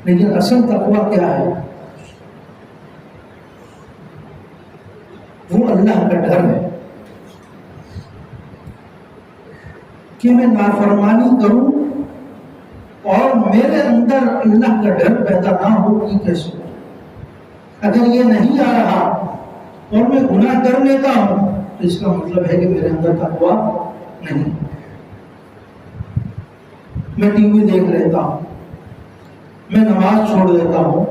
لیکن اصل تقویٰ کیا ہے؟ وہ اللہ کا ڈر ہے کہ میں نافرمانی کروں اور میرے اندر اللہ کا ڈر پیدا نہ ہو کہ کیسے ہو۔ اگر یہ نہیں آ رہا اور میں گناہ کر لیتا ہوں تو اس کا مطلب ہے کہ میرے اندر تقویٰ نہیں۔ میں ٹی وی دیکھ لیتا ہوں، میں نماز چھوڑ دیتا ہوں،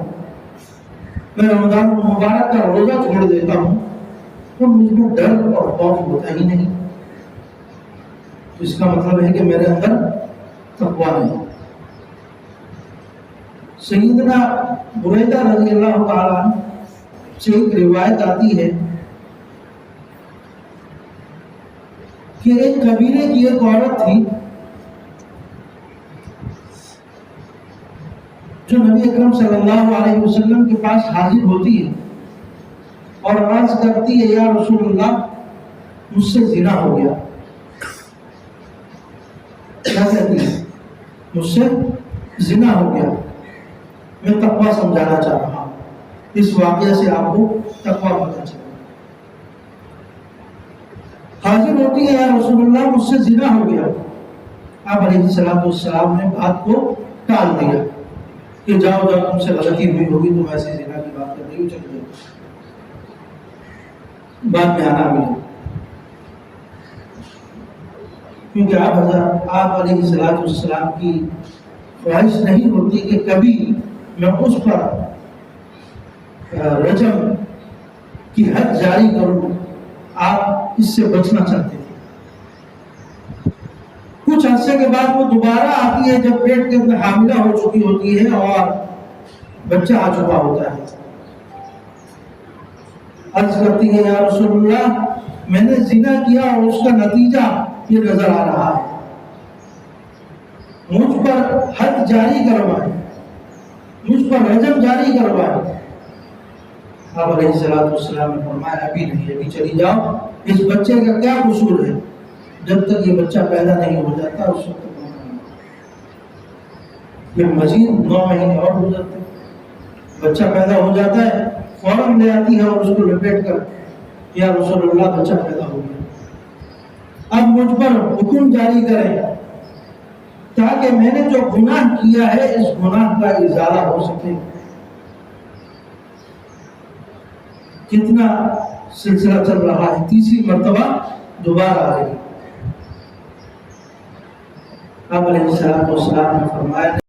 میں رمضان المبارک کا روزہ چھوڑ دیتا ہوں، تو مجھ میں ڈر اور خوف ہوتا ہی نہیں، تو اس کا مطلب ہے کہ میرے اندر تقویٰ نہیں۔ سیدنا بریدہ رضی اللہ تعالیٰ عنہ سے ایک روایت آتی ہے کہ ایک قبیلے کی ایک عورت تھی جو نبی اکرم صلی اللہ علیہ وسلم کے پاس حاضر ہوتی ہے اور عرض کرتی ہے، یا رسول اللہ مجھ سے زنا ہو گیا۔ کیا کہتی ہے؟ مجھ سے زنا ہو گیا، میں تقویٰ سمجھانا چاہ رہا ہوں، اس واقعے سے آپ کو تقویٰ پتہ چلے۔ حاضر ہوتی ہے، یا رسول اللہ مجھ سے زنا ہو گیا۔ آپ علیہ السلام نے بات کو ٹال دیا کہ جاؤ تم سے غلطی ہوئی ہوگی، تم ایسے زنا کی بات کر رہی ہو، چل جاؤ، بعد میں آنا ملے۔ کیونکہ آپ علیہ السلام کی خواہش نہیں ہوتی کہ کبھی میں اس پر رجم کی حد جاری کروں، آپ اس سے بچنا چاہتے تھے۔ کچھ عرصے کے بعد وہ دوبارہ آتی ہے جب پیٹ کے اندر حاملہ ہو چکی ہوتی ہے اور بچہ آ چکا ہوتا ہے۔ عرض کرتی ہے، یا رسول اللہ میں نے زنا کیا اور اس کا نتیجہ یہ نظر آ رہا ہے، مجھ پر حد جاری کروائیں، مجھ پر رجم جاری کروائیں۔ آپ علیہ السلام نے فرمایا، ابھی نہیں، ابھی چلی جاؤ، اس بچے کا کیا قصور ہے؟ جب تک یہ بچہ پیدا نہیں ہو جاتا اس وقت یہ مزید 9 مہینے اور ہو جاتے ہیں، بچہ پیدا ہو جاتا ہے، فوراً لے آتی ہے اور اس کو لپیٹ کر، یا رسول اللہ بچہ پیدا ہو گیا، اب مجھ پر حکم جاری کریں تاکہ میں نے جو گناہ کیا ہے اس گناہ کا ازالہ ہو سکے۔ کتنا سلسلہ چل رہا ہے، تیسری مرتبہ دوبارہ آ رہی۔ آپ علیہ السلام نے فرمایا